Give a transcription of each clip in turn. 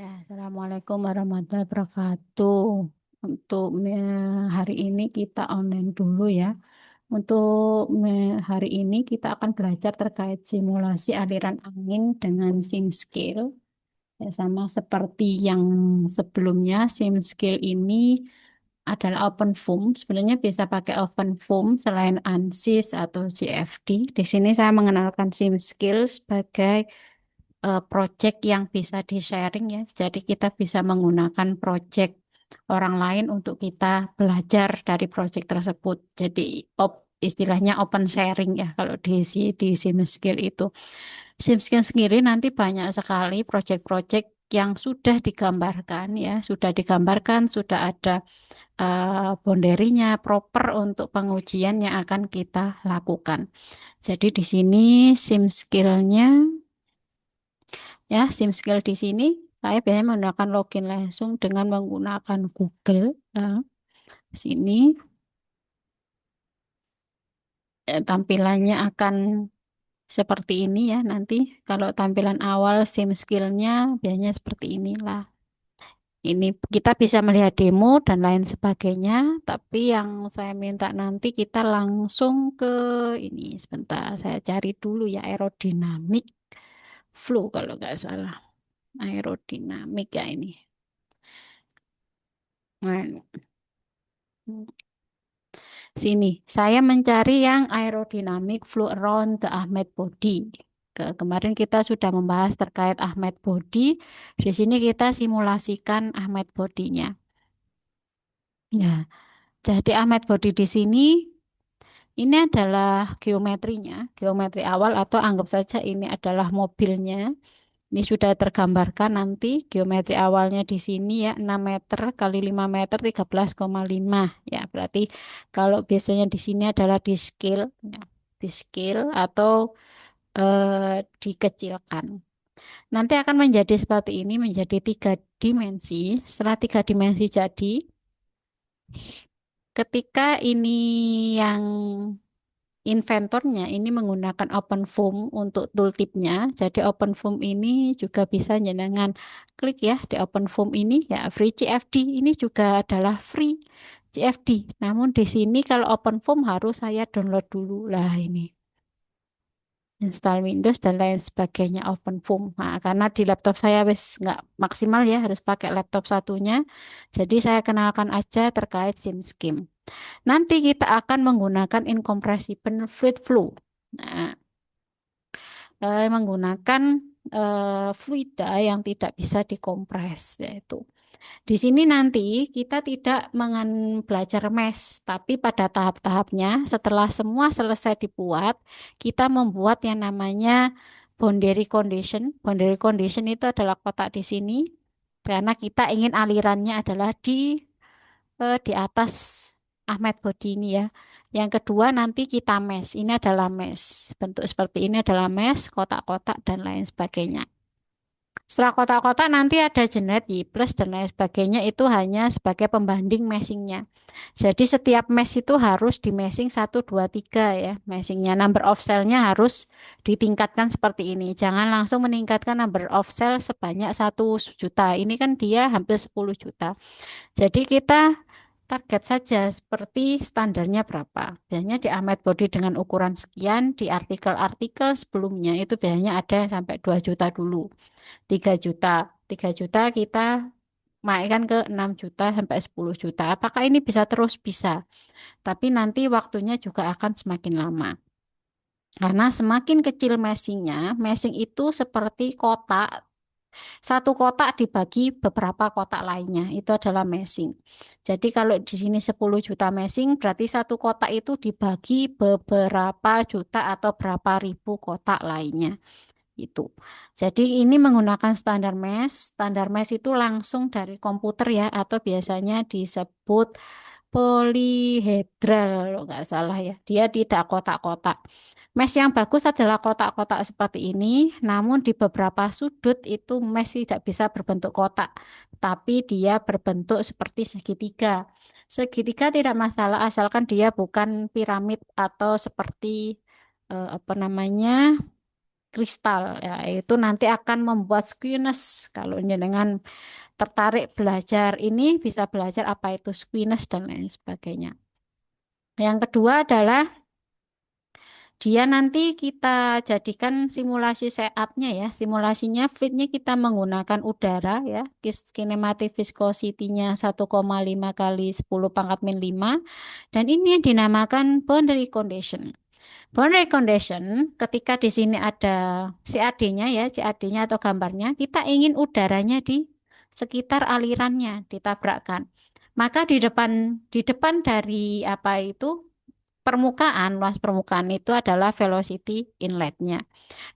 Ya, Assalamualaikum warahmatullahi wabarakatuh. Untuk hari ini kita online dulu ya. Untuk hari ini kita akan belajar terkait simulasi aliran angin dengan SimScale. Ya, sama seperti yang sebelumnya, SimScale ini adalah open foam. Sebenarnya bisa pakai open foam selain ANSYS atau CFD. Di sini saya mengenalkan SimScale sebagai project yang bisa di-sharing ya. Jadi kita bisa menggunakan project orang lain untuk kita belajar dari project tersebut. Jadi istilahnya open sharing ya kalau di SimSkill itu. SimSkill sendiri nanti banyak sekali project-project yang sudah digambarkan ya, sudah ada boundary-nya proper untuk pengujian yang akan kita lakukan. Jadi di sini SimSkill-nya ya, SimSkill di sini saya biasanya menggunakan login langsung dengan menggunakan Google. Nah, sini tampilannya akan seperti ini ya nanti. Kalau tampilan awal SimSkill-nya biasanya seperti inilah. Ini kita bisa melihat demo dan lain sebagainya, tapi yang saya minta nanti kita langsung ke ini. Sebentar, saya cari dulu ya aerodinamik flow kalau nggak salah. Aerodinamik ya ini. Nah, sini, saya mencari yang aerodynamic flow around the Ahmed body. Kemarin kita sudah membahas terkait Ahmed body. Di sini kita simulasikan Ahmed bodinya. Ya, jadi Ahmed body di sini ini adalah geometrinya, geometri awal atau anggap saja ini adalah mobilnya. Ini sudah tergambarkan nanti geometri awalnya di sini ya 6 meter kali 5 meter 13,5 ya. Berarti kalau biasanya di sini adalah di scale ya, di scale atau dikecilkan. Nanti akan menjadi seperti ini menjadi 3 dimensi. Setelah 3 dimensi jadi ketika ini yang inventornya ini menggunakan open foam untuk tooltipnya. Jadi open foam ini juga bisa jenengan klik ya di open foam ini ya free CFD ini juga adalah free CFD. Namun di sini kalau open foam harus saya download dulu lah ini. Install Windows dan lain sebagainya open foam. Nah, karena di laptop saya wis nggak maksimal ya harus pakai laptop satunya. Jadi saya kenalkan aja terkait SimSkim. Nanti kita akan menggunakan incompressible fluid flow. Nah, menggunakan fluida yang tidak bisa dikompres yaitu. Di sini nanti kita tidak belajar mesh, tapi pada tahap-tahapnya setelah semua selesai dibuat, kita membuat yang namanya boundary condition. Boundary condition itu adalah kotak di sini karena kita ingin alirannya adalah di atas Ahmed body ini ya. Yang kedua nanti kita mesh. Ini adalah mesh. Bentuk seperti ini adalah mesh, kotak-kotak dan lain sebagainya. Setelah kotak-kotak nanti ada generate Y plus dan lain sebagainya itu hanya sebagai pembanding meshingnya. Jadi setiap mesh itu harus di meshing 1, 2, 3 ya. Meshingnya number of cell-nya harus ditingkatkan seperti ini. Jangan langsung meningkatkan number of cell sebanyak 1 juta. Ini kan dia hampir 10 juta. Jadi kita target saja seperti standarnya berapa. Biasanya di Ahmed Body dengan ukuran sekian, di artikel-artikel sebelumnya itu biasanya ada sampai 2 juta dulu. 3 juta. 3 juta kita naikkan ke 6 juta sampai 10 juta. Apakah ini bisa terus? Bisa. Tapi nanti waktunya juga akan semakin lama. Karena semakin kecil meshingnya, meshing itu seperti kotak. Satu kotak dibagi beberapa kotak lainnya. Itu adalah meshing. Jadi kalau di sini 10 juta meshing, berarti satu kotak itu dibagi beberapa juta atau berapa ribu kotak lainnya itu. Jadi ini menggunakan standar mesh. Standar mesh itu langsung dari komputer ya atau biasanya disebut polihedral kalau nggak salah ya. Dia tidak kotak-kotak. Mesh yang bagus adalah kotak-kotak seperti ini, namun di beberapa sudut itu mesh tidak bisa berbentuk kotak, tapi dia berbentuk seperti segitiga. Segitiga tidak masalah asalkan dia bukan piramid atau seperti apa namanya? kristal ya, itu nanti akan membuat squeamish. Kalau dengan tertarik belajar ini bisa belajar apa itu squeamish dan lain sebagainya. Yang kedua adalah dia nanti kita jadikan simulasi setupnya ya. Simulasinya fitnya kita menggunakan udara ya. Kinematic viscosity-nya 1,5 kali 10 pangkat min 5. Dan ini yang dinamakan boundary condition. Boundary condition ketika di sini ada CAD-nya ya, CAD-nya atau gambarnya, kita ingin udaranya di sekitar alirannya ditabrakkan. Maka di depan dari apa itu permukaan, luas permukaan itu adalah velocity inletnya.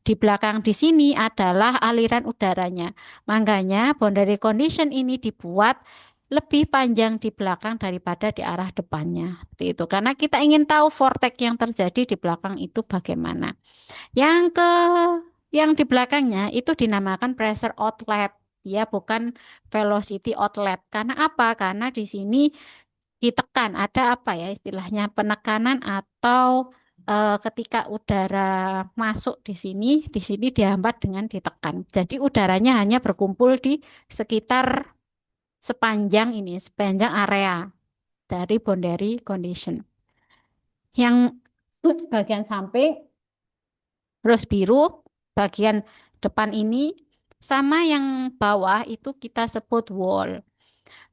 Di belakang di sini adalah aliran udaranya. Makanya boundary condition ini dibuat lebih panjang di belakang daripada di arah depannya. Seperti itu. Karena kita ingin tahu vortex yang terjadi di belakang itu bagaimana. Yang ke yang di belakangnya itu dinamakan pressure outlet. Ya, bukan velocity outlet. Karena apa? Karena di sini ditekan, ada apa ya istilahnya penekanan atau ketika udara masuk di sini dihambat dengan ditekan. Jadi udaranya hanya berkumpul di sekitar sepanjang area dari boundary condition. Yang bagian samping terus biru, bagian depan ini sama yang bawah itu kita sebut wall.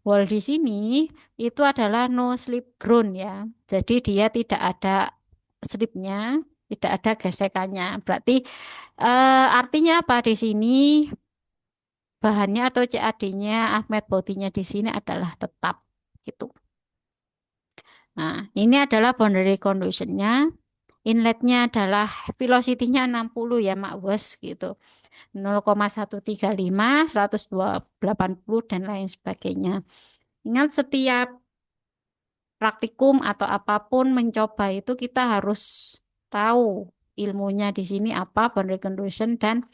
Wall di sini itu adalah no slip ground ya. Jadi dia tidak ada slipnya, tidak ada gesekannya. Berarti artinya apa di sini? Bahannya atau CAD-nya, Ahmed bodinya di sini adalah tetap gitu. Nah, ini adalah boundary condition-nya. Inletnya adalah velocity-nya 60 ya, Mak Wes gitu. 0,135, 180 dan lain sebagainya. Ingat setiap praktikum atau apapun mencoba itu kita harus tahu ilmunya di sini apa, boundary condition dan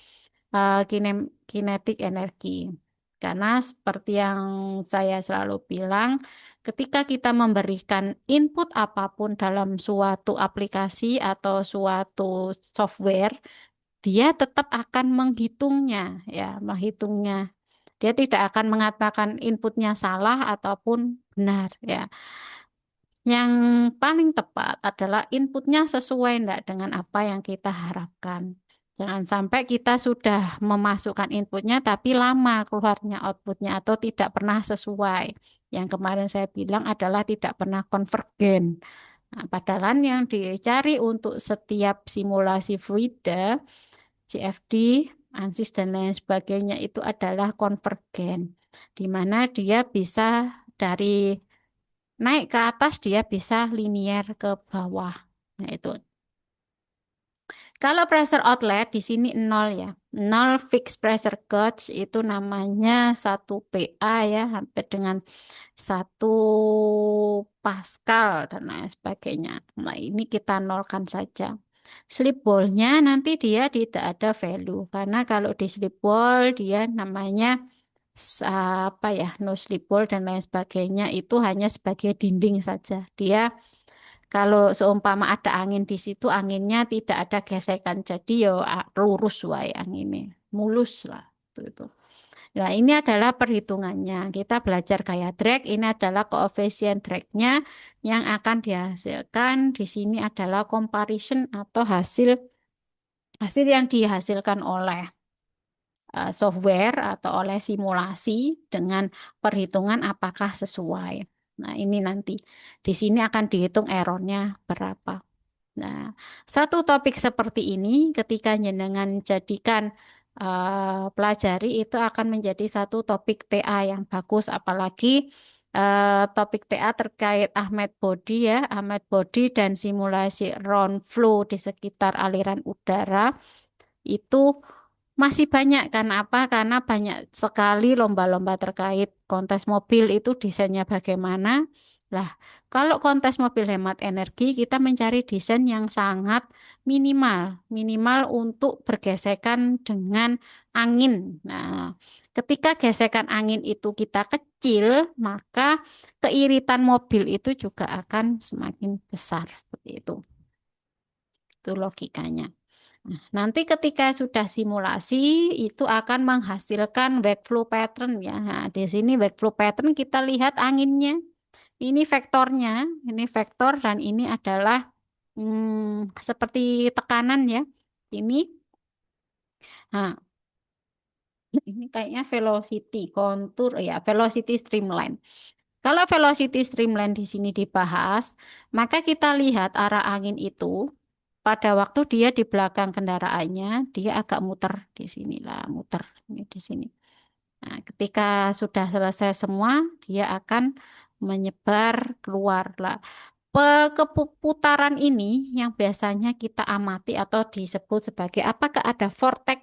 kinetik energi. Karena seperti yang saya selalu bilang, ketika kita memberikan input apapun dalam suatu aplikasi atau suatu software, dia tetap akan menghitungnya, ya, menghitungnya. Dia tidak akan mengatakan inputnya salah ataupun benar, ya. Yang paling tepat adalah inputnya sesuai enggak dengan apa yang kita harapkan. Jangan sampai kita sudah memasukkan inputnya tapi lama keluarnya outputnya atau tidak pernah sesuai. Yang kemarin saya bilang adalah tidak pernah konvergen. Nah, padahal yang dicari untuk setiap simulasi fluida, CFD, ANSYS dan lain sebagainya itu adalah konvergen, di mana dia bisa dari naik ke atas dia bisa linier ke bawah. Nah, itu. Kalau pressure outlet di sini nol ya. Nol fixed pressure gauge itu namanya 1 PA ya, hampir dengan 1 Pascal dan lain sebagainya. Nah, ini kita nolkan saja. Slip ball-nya nanti dia tidak ada value karena kalau di slip ball dia namanya apa ya, no slip ball dan lain sebagainya itu hanya sebagai dinding saja. Dia kalau seumpama ada angin di situ, anginnya tidak ada gesekan, jadi yo lurus wae anginnya, mulus lah itu. Nah, ini adalah perhitungannya. Kita belajar gaya drag, ini adalah koefisien dragnya yang akan dihasilkan. Di sini adalah comparison atau hasil hasil yang dihasilkan oleh software atau oleh simulasi dengan perhitungan apakah sesuai. Nah, ini nanti di sini akan dihitung errornya berapa. Nah, satu topik seperti ini ketika jenengan jadikan pelajari itu akan menjadi satu topik TA yang bagus, apalagi topik TA terkait Ahmed Body ya, Ahmed Body dan simulasi round flow di sekitar aliran udara itu masih banyak. Karena apa? Karena banyak sekali lomba-lomba terkait kontes mobil itu desainnya bagaimana. Lah, kalau kontes mobil hemat energi, kita mencari desain yang sangat minimal, minimal untuk bergesekan dengan angin. Nah, ketika gesekan angin itu kita kecil, maka keiritan mobil itu juga akan semakin besar seperti itu. Itu logikanya. Nanti ketika sudah simulasi itu akan menghasilkan wake flow pattern ya. Nah, di sini wake flow pattern kita lihat anginnya. Ini vektornya, ini vektor dan ini adalah seperti tekanan ya. Ini, nah, ini kayaknya velocity kontur ya, velocity streamline. Kalau velocity streamline di sini dibahas, maka kita lihat arah angin itu pada waktu dia di belakang kendaraannya, dia agak muter di sini lah, muter ini di sini. Nah, ketika sudah selesai semua, dia akan menyebar keluar lah. Keputaran ini yang biasanya kita amati atau disebut sebagai apakah ada vortex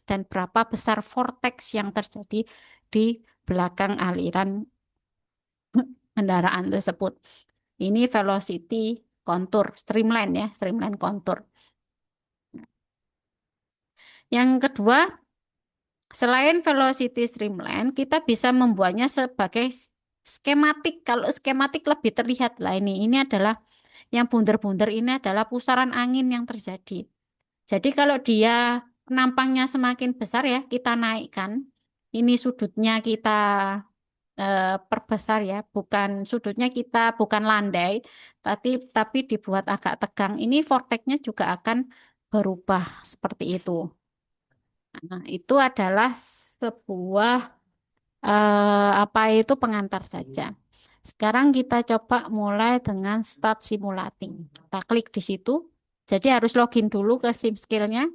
dan berapa besar vortex yang terjadi di belakang aliran kendaraan tersebut. Ini velocity kontur, streamline ya, streamline kontur. Yang kedua, selain velocity streamline, kita bisa membuatnya sebagai skematik. Kalau skematik lebih terlihat lah ini. Ini adalah yang bundar-bundar ini adalah pusaran angin yang terjadi. Jadi kalau dia penampangnya semakin besar ya, kita naikkan. Ini sudutnya kita perbesar ya, bukan sudutnya kita bukan landai, tapi dibuat agak tegang. Ini vortexnya juga akan berubah seperti itu. Nah, itu adalah sebuah apa itu pengantar saja. Sekarang kita coba mulai dengan start simulating. Kita klik di situ. Jadi harus login dulu ke SimSkill-nya.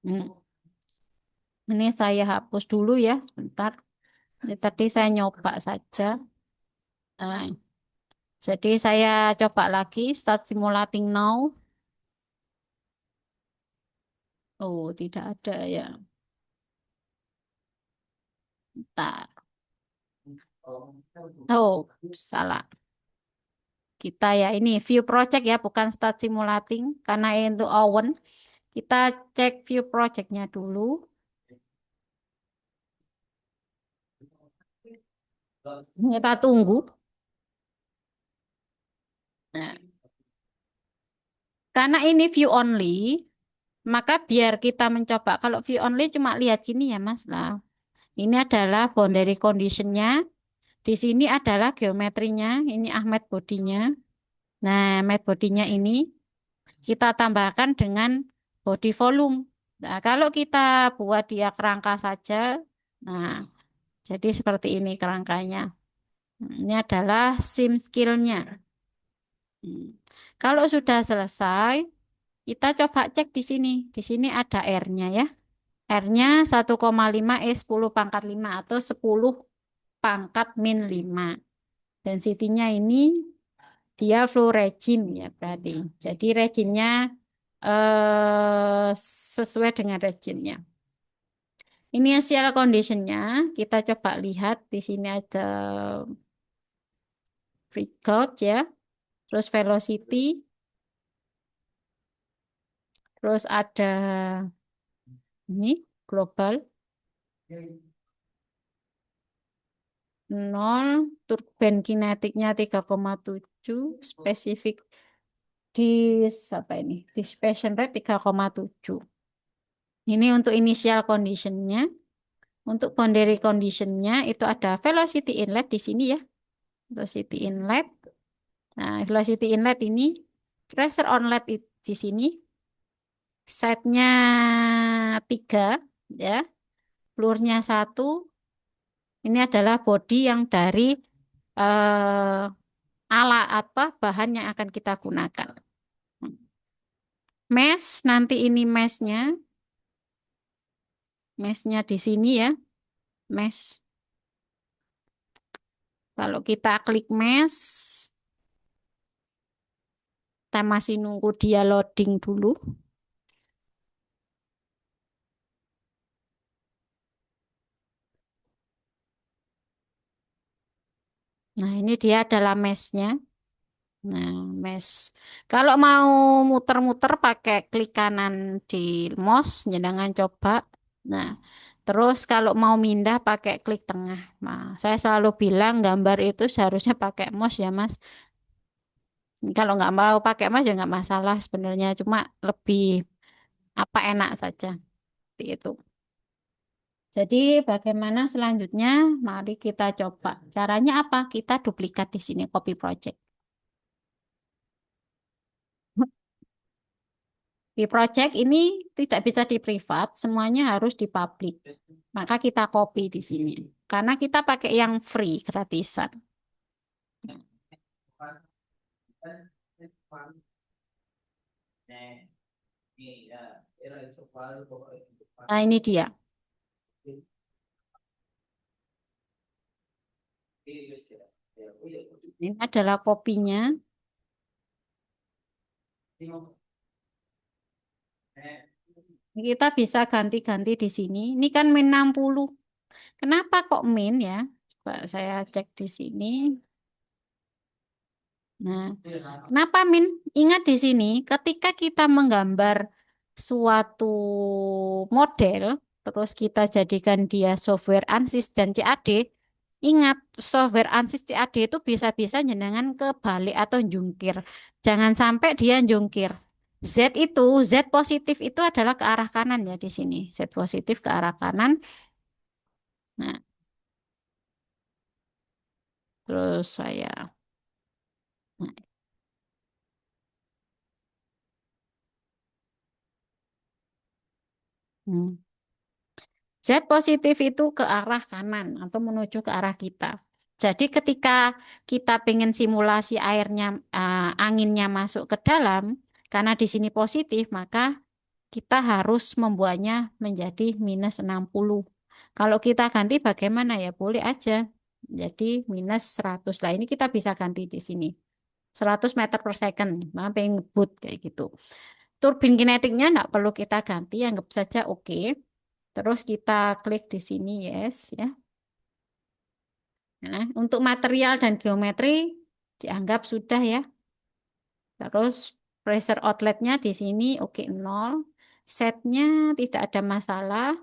Hmm. Ini saya hapus dulu ya, sebentar. Ini tadi saya nyoba saja. Nah, jadi saya coba lagi start simulating now. Oh, tidak ada ya. Bentar. Oh, salah. Kita ya ini view project ya, bukan start simulating karena itu Owen. Kita cek view projectnya dulu. Kita tunggu. Nah, karena ini view only, maka biar kita mencoba. Kalau view only cuma lihat gini ya Mas. Lah, ini adalah boundary conditionnya. Di sini adalah geometrinya. Ini Ahmed bodinya. Nah, Ahmed bodinya ini kita tambahkan dengan body volume. Nah, kalau kita buat dia kerangka saja, nah, jadi seperti ini kerangkanya. Ini adalah sim skillnya. Hmm. Kalau sudah selesai, kita coba cek di sini. Di sini ada R-nya ya. R-nya 1,5 10 pangkat 5 atau 10 pangkat min 5. Density-nya ini dia flow regime ya berarti. Jadi regime-nya sesuai dengan regime-nya. Initial condition-nya kita coba lihat di sini ada breakout ya, terus velocity, terus ada ini global 0, turban kinetiknya 3,7, spesifik di apa ini? Dispersion rate 3,7. Ini untuk initial condition-nya. Untuk boundary condition-nya itu ada velocity inlet di sini ya. Velocity inlet. Nah, velocity inlet ini pressure onlet di sini. Setnya 3 ya. Fluornya 1. Ini adalah body yang dari eh, ala apa bahan yang akan kita gunakan. Mesh, nanti ini meshnya di sini ya, mesh. Kalau kita klik mesh, kita masih nunggu dia loading dulu. Nah, ini dia adalah meshnya. Nah, mesh. Kalau mau muter-muter pakai klik kanan di mouse, jangan coba. Nah, terus kalau mau mindah pakai klik tengah. Nah, saya selalu bilang gambar itu seharusnya pakai mouse ya, Mas. Kalau nggak mau pakai mouse ya nggak masalah sebenarnya. Cuma lebih apa enak saja. Seperti itu. Jadi bagaimana selanjutnya? Mari kita coba. Caranya apa? Kita duplikat di sini copy project. Di project ini tidak bisa di privat, semuanya harus di public. Maka kita copy di sini. Karena kita pakai yang free, gratisan. Nah, ini dia. Ini adalah kopinya. Kita bisa ganti-ganti di sini. Ini kan min 60. Kenapa kok min ya? Coba saya cek di sini. Nah, kenapa Min? Ingat di sini, ketika kita menggambar suatu model, terus kita jadikan dia software ANSYS dan CAD, ingat software ANSYS CAD itu bisa-bisa jenengan kebalik atau jungkir. Jangan sampai dia jungkir. Z positif itu adalah ke arah kanan ya di sini. Z positif ke arah kanan. Nah, terus saya. Nah, hmm. Z positif itu ke arah kanan atau menuju ke arah kita. Jadi ketika kita pengen simulasi airnya, anginnya masuk ke dalam, karena di sini positif, maka kita harus membuatnya menjadi minus 60. Kalau kita ganti bagaimana ya? Boleh aja. Jadi minus 100. Lah ini kita bisa ganti di sini. 100 meter per second. Maka pengen ngebut kayak gitu. Turbin kinetiknya nggak perlu kita ganti, anggap saja oke. Terus kita klik di sini yes ya. Nah, untuk material dan geometri dianggap sudah ya. Terus pressure outletnya di sini oke nol. Setnya tidak ada masalah.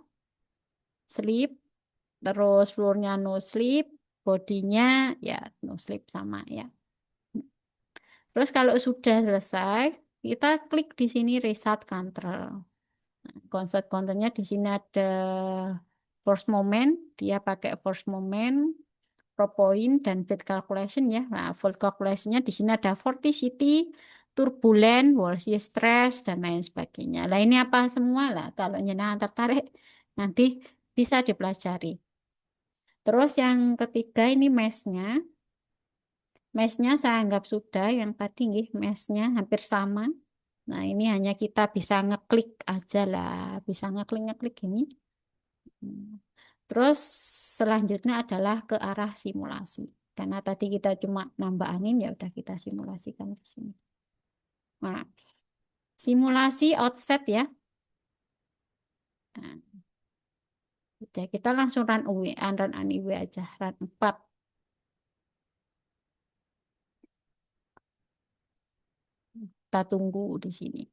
Slip. Terus floornya no slip. Bodinya ya no slip sama ya. Terus kalau sudah selesai, kita klik di sini Result Control. Konsep kontennya di sini ada force moment, dia pakai force moment, pro point dan field calculation ya. Nah, field calculationnya di sini ada vorticity, turbulent, Wolfram stress dan lain sebagainya. Lah ini apa semua lah. Kalau nyenang tertarik nanti bisa dipelajari. Terus yang ketiga ini mesh-nya. Mesh-nya saya anggap sudah. Yang tadi nggih, mesh-nya hampir sama. Nah ini hanya kita bisa ngeklik aja lah. Bisa ngeklik-ngeklik ini. Terus selanjutnya adalah ke arah simulasi. Karena tadi kita cuma nambah angin, ya udah kita simulasikan di sini. Nah, simulasi outset ya. Nah, udah kita langsung run UW, run UW aja, run 4. Kita tunggu di sini.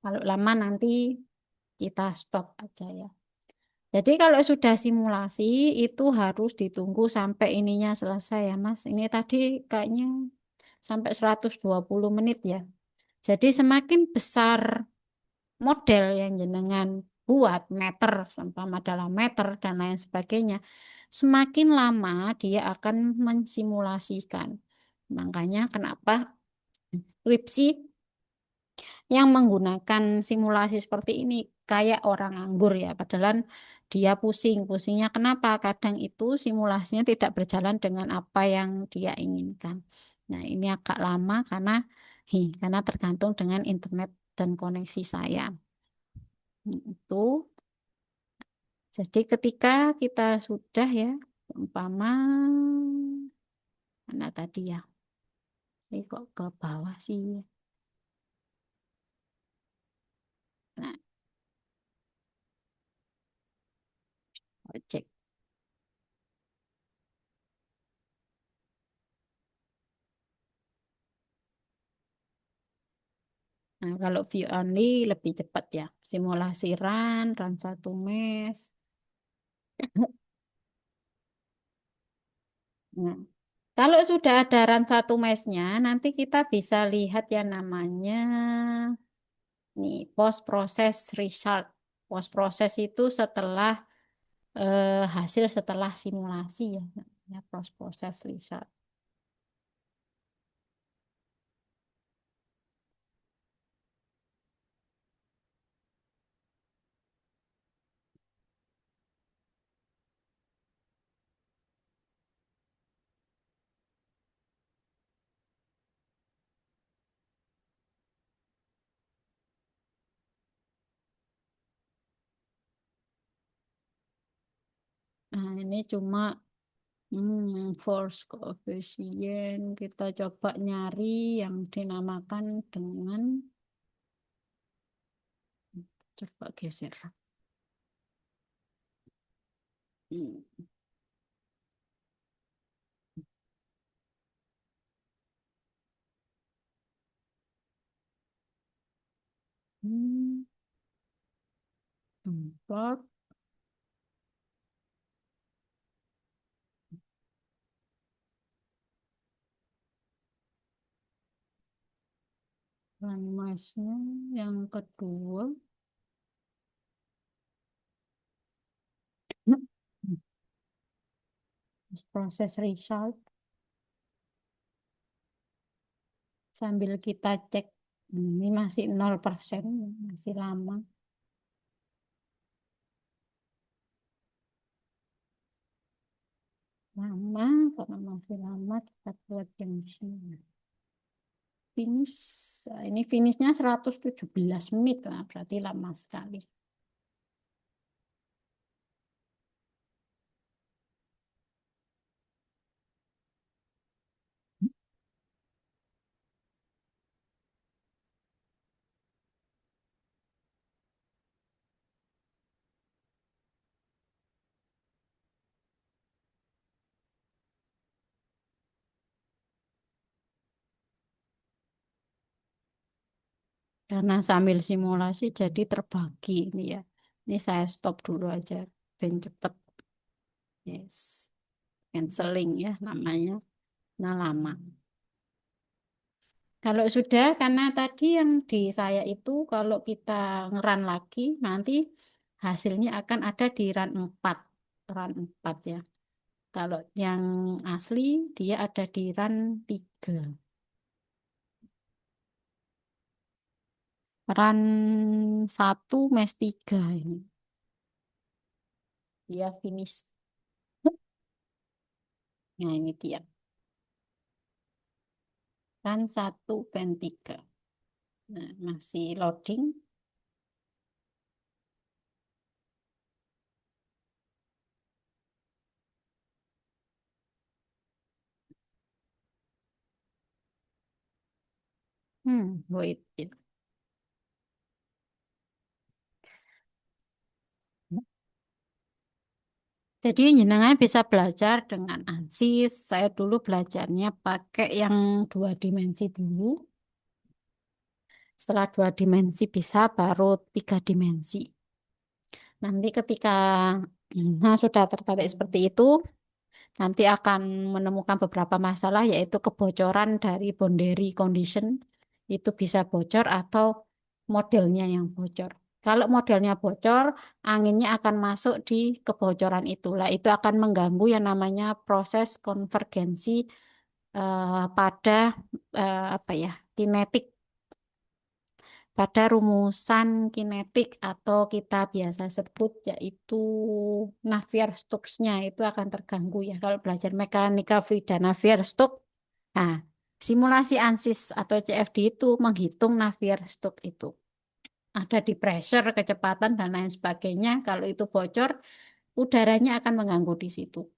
Kalau lama nanti kita stop aja ya. Jadi kalau sudah simulasi itu harus ditunggu sampai ininya selesai ya Mas. Ini tadi kayaknya sampai 120 menit ya. Jadi semakin besar model yang jenengan buat meter, sama dalam meter dan lain sebagainya, semakin lama dia akan mensimulasikan. Makanya kenapa skripsi yang menggunakan simulasi seperti ini kayak orang nganggur ya, padahal dia pusing. Pusingnya kenapa? Kadang itu simulasinya tidak berjalan dengan apa yang dia inginkan. Nah, ini agak lama karena tergantung dengan internet dan koneksi saya. Itu. Jadi ketika kita sudah ya, umpama mana tadi ya? Ini kok ke bawah sih? Nah, cek. Nah, kalau view only lebih cepat ya. Simulasi run satu mes. Nah, Kalau sudah ada run satu mesnya, nanti kita bisa lihat yang namanya nih post process result. Post process itu setelah hasil setelah simulasi ya, namanya post process result. Nah, ini cuma force coefficient. Kita coba nyari yang dinamakan dengan, coba geser. Hmm, hmm, import masnya yang kedua. Proses result sambil kita cek. Ini masih 0%, masih lama. Lama, karena masih lama kita buat yang sini. Finish, nah, ini finishnya 117 menit, nah, berarti lama sekali. Karena sambil simulasi jadi terbagi ini ya. Ini saya stop dulu aja, ben cepet. Yes, canceling ya namanya. Nah lama. Kalau sudah, karena tadi yang di saya itu kalau kita ngeran lagi, nanti hasilnya akan ada di run 4. Run 4 ya. Kalau yang asli, dia ada di run 3. Run 1 mes 3 ini. Dia finish. Nah ini dia. Run 1 pen 3. Nah, masih loading. Wait. Jadi jenengan bisa belajar dengan ANSYS. Saya dulu belajarnya pakai yang 2 dimensi dulu. Setelah 2 dimensi bisa baru 3 dimensi. Nanti ketika sudah tertarik seperti itu, nanti akan menemukan beberapa masalah yaitu kebocoran dari boundary condition itu bisa bocor atau modelnya yang bocor. Kalau modelnya bocor, anginnya akan masuk di kebocoran itulah. Itu akan mengganggu yang namanya proses konvergensi pada apa ya, kinetik, pada rumusan kinetik atau kita biasa sebut yaitu Navier-Stokesnya itu akan terganggu ya kalau belajar mekanika fluid dan Navier-Stokes. Nah, simulasi ANSYS atau CFD itu menghitung Navier-Stokes itu. Ada di pressure, kecepatan dan lain sebagainya. Kalau itu bocor, udaranya akan mengganggu di situ.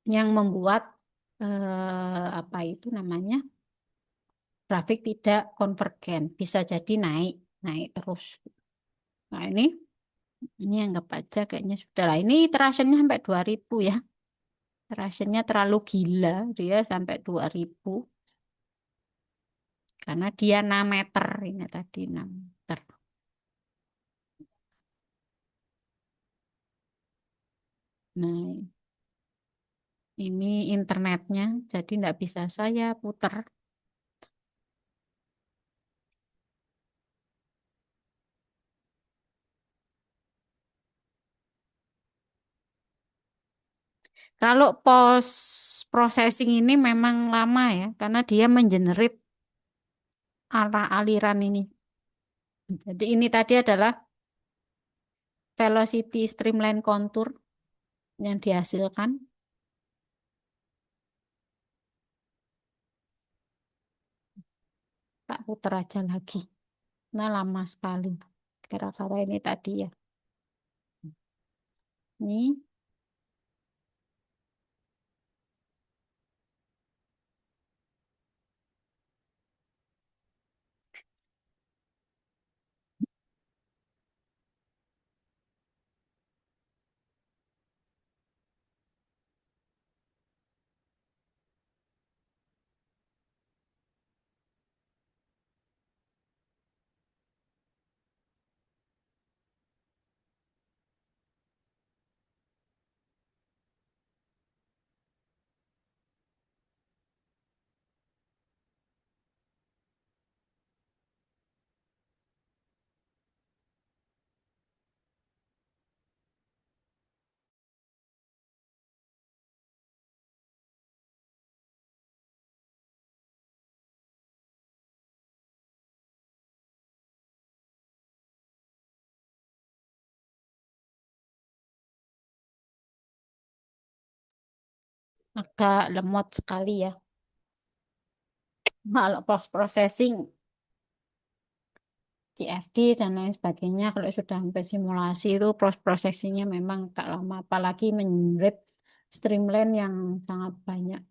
Yang membuat apa itu namanya? Grafik tidak konvergen, bisa jadi naik, naik terus. Nah, ini anggap aja kayaknya sudah lah. Ini terasennya sampai 2000 ya. Terasennya terlalu gila, dia sampai 2000 karena dia 6 meter ini tadi 6 meter. Nah, Ini internetnya, jadi nggak bisa saya putar. Kalau post processing ini memang lama ya, karena dia mengenerate arah aliran ini. Jadi ini tadi adalah velocity streamline contour yang dihasilkan. Tak putar aja lagi. Nah, lama sekali. Gara-gara ini tadi ya. Ini agak lemot sekali ya. Kalau post processing, CFD dan lain sebagainya, kalau sudah sampai simulasi itu post processingnya memang tak lama, apalagi menyerap streamline yang sangat banyak.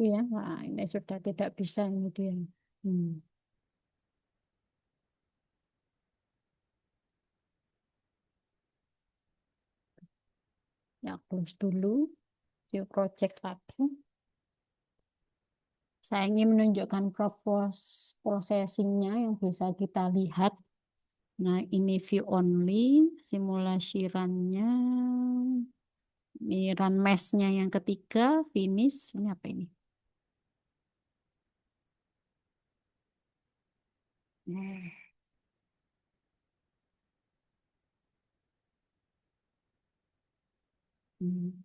Ya, nah, ini sudah tidak bisa ini dia. Hmm. Ya, close dulu, view project lagi. Saya ingin menunjukkan propose processingnya yang bisa kita lihat. Nah, ini view only, simulasi runnya, ini run mesh-nya yang ketiga, finish. Ini apa ini? Nah, hmm.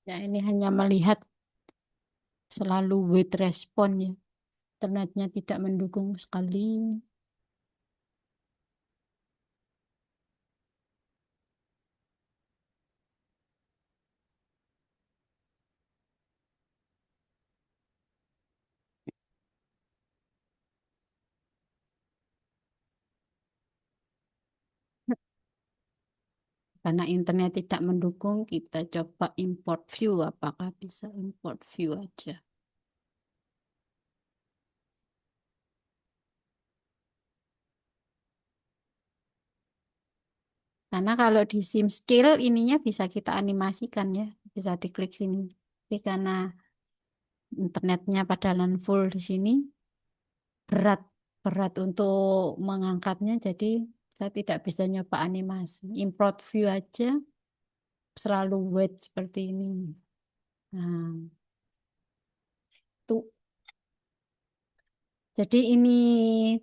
Ya, ini hanya melihat selalu wait respon ya. Internetnya tidak mendukung sekali. Karena internet tidak mendukung, kita coba import view. Apakah bisa import view aja? Karena kalau di sim skill ininya bisa kita animasikan ya, bisa diklik sini. Tapi karena internetnya padanan full di sini, berat berat untuk mengangkatnya, jadi saya tidak bisa nyoba animasi. Import view aja selalu wait seperti ini. Nah, tuh. Jadi ini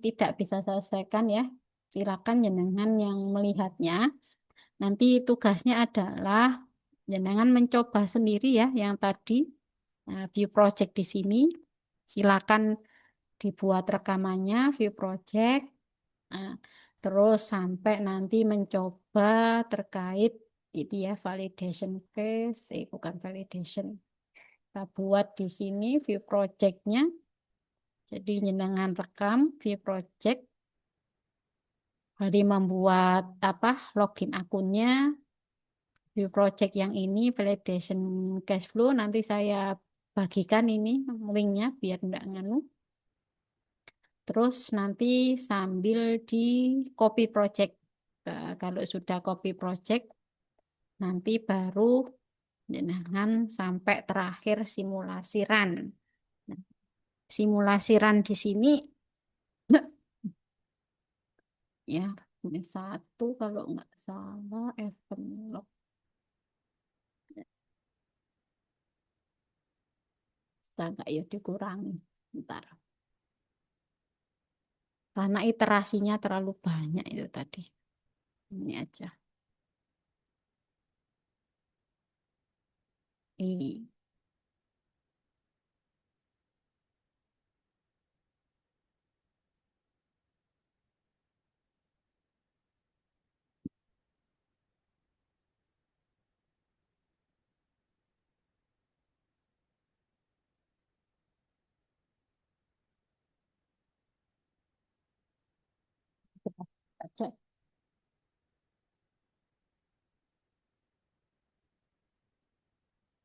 tidak bisa selesaikan ya. Silakan jenengan yang melihatnya. Nanti tugasnya adalah jenengan mencoba sendiri ya yang tadi. Nah, view project di sini. Silakan dibuat rekamannya view project. Nah, terus sampai nanti mencoba terkait itu ya validation case, bukan validation. Kita buat di sini view project-nya. Jadi jenengan rekam view project hari membuat apa login akunnya view project yang ini validation cash flow nanti saya bagikan ini linknya biar enggak nganu. Terus nanti sambil di copy project. Nah, kalau sudah copy project nanti baru jenengan sampai terakhir simulasi run. Nah, simulasi run di sini ya ini satu kalau nggak salah event log bisa nggak ya dikurangi ntar karena iterasinya terlalu banyak itu tadi ini aja i aja.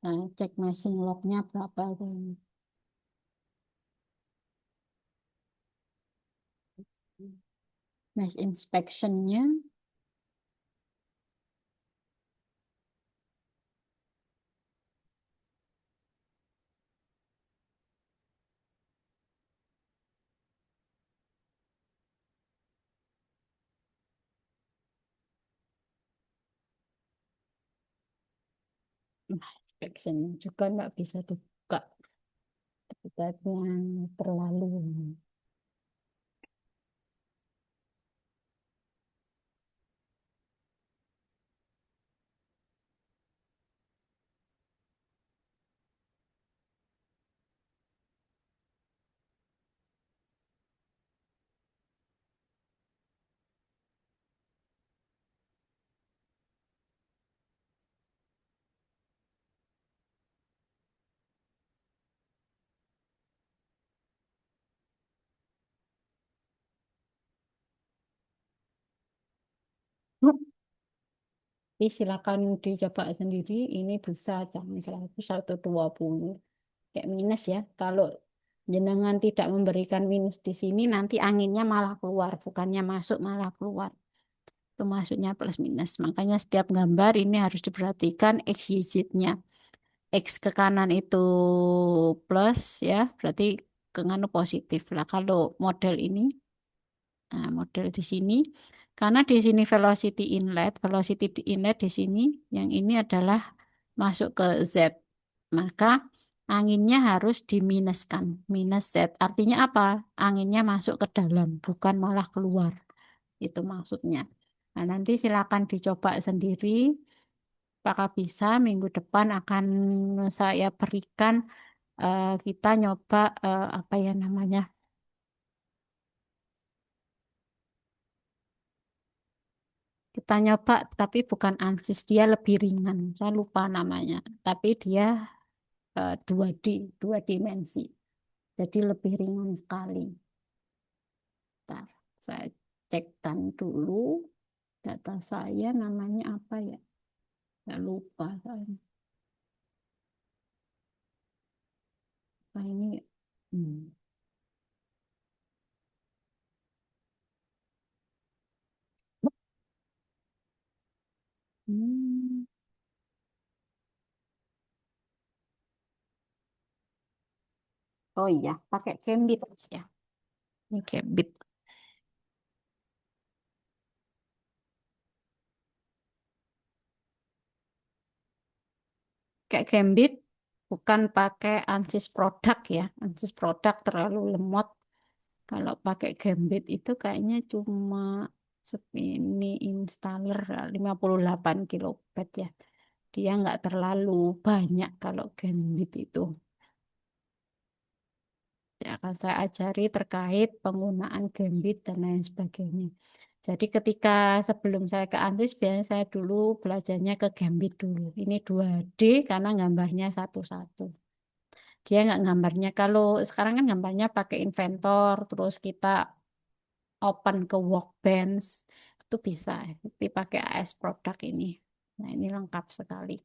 Nah, cek messing lognya berapa itu mesh inspectionnya nah, inspectionnya juga nggak bisa dibuka tiketnya terlalu tapi silakan dicoba sendiri ini bisa jangan 100 atau 20 kayak minus ya. Kalau jenengan tidak memberikan minus di sini, nanti anginnya malah keluar, bukannya masuk malah keluar. Itu masuknya plus minus. Makanya setiap gambar ini harus diperhatikan X digitnya. X ke kanan itu plus ya, berarti ke kanan positif lah. Kalau model ini, nah model di sini, karena di sini velocity di inlet di sini, yang ini adalah masuk ke Z. Maka anginnya harus diminuskan, minus Z. Artinya apa? Anginnya masuk ke dalam, bukan malah keluar. Itu maksudnya. Nah, nanti silakan dicoba sendiri. Apakah bisa minggu depan akan saya berikan kita nyoba apa ya namanya? Kita nyoba tapi bukan ANSYS, dia lebih ringan. Saya lupa namanya. Tapi dia 2D, dua dimensi. Jadi lebih ringan sekali. Bentar, saya cekkan dulu data saya namanya apa ya? Saya lupa. Apa ini? Hmm. Hmm. Oh iya, pakai Cambit ya. Ini Cambit. Kayak Gambit bukan pakai Ansys produk ya. Ansys produk terlalu lemot. Kalau pakai Gambit itu kayaknya cuma ini installer 58 kilobyte ya. Dia nggak terlalu banyak kalau Gambit itu. Ya, akan saya ajari terkait penggunaan Gambit dan lain sebagainya. Jadi ketika sebelum saya ke Ansys, biasanya saya dulu belajarnya ke Gambit dulu. Ini 2D karena gambarnya satu-satu. Dia nggak gambarnya. Kalau sekarang kan gambarnya pakai Inventor, terus kita open ke Workbench, itu bisa. Tapi pakai AS Product ini. Nah, ini lengkap sekali.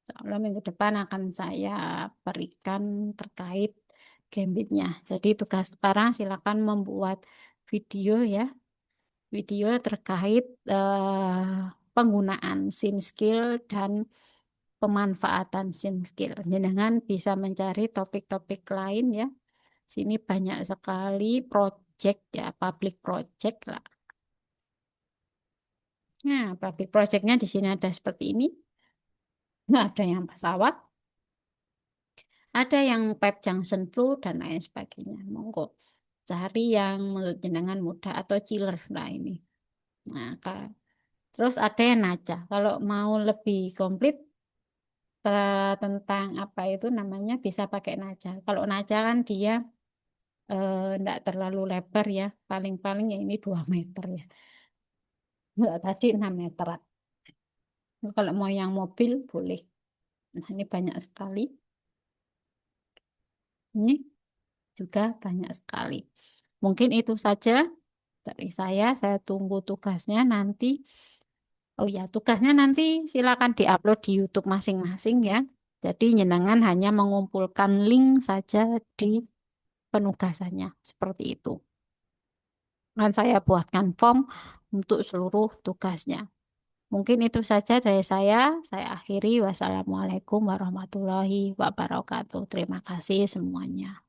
Soalnya minggu depan akan saya berikan terkait gambitnya. Jadi tugas sekarang silakan membuat video ya, video terkait penggunaan SIM skill dan pemanfaatan SIM skill. Jangan bisa mencari topik-topik lain ya. Sini banyak sekali project ya, public project lah. Nah, public projectnya di sini ada seperti ini. Nah, ada yang pesawat, ada yang pipe junction flow dan lain sebagainya. Monggo cari yang menurut jenengan mudah atau chiller. Nah, ini. Nah, terus ada yang naja. Kalau mau lebih komplit tentang apa itu namanya bisa pakai naja. Kalau naja kan dia enggak terlalu lebar ya. Paling-paling ya ini 2 meter ya. Enggak tadi 6 meteran. Kalau mau yang mobil boleh. Nah, ini banyak sekali. Ini juga banyak sekali. Mungkin itu saja dari saya. Saya tunggu tugasnya nanti. Oh ya, tugasnya nanti silakan diupload di YouTube masing-masing ya. Jadi jenengan hanya mengumpulkan link saja di penugasannya. Seperti itu. Dan saya buatkan form untuk seluruh tugasnya. Mungkin itu saja dari saya. Saya akhiri. Wassalamualaikum warahmatullahi wabarakatuh. Terima kasih semuanya.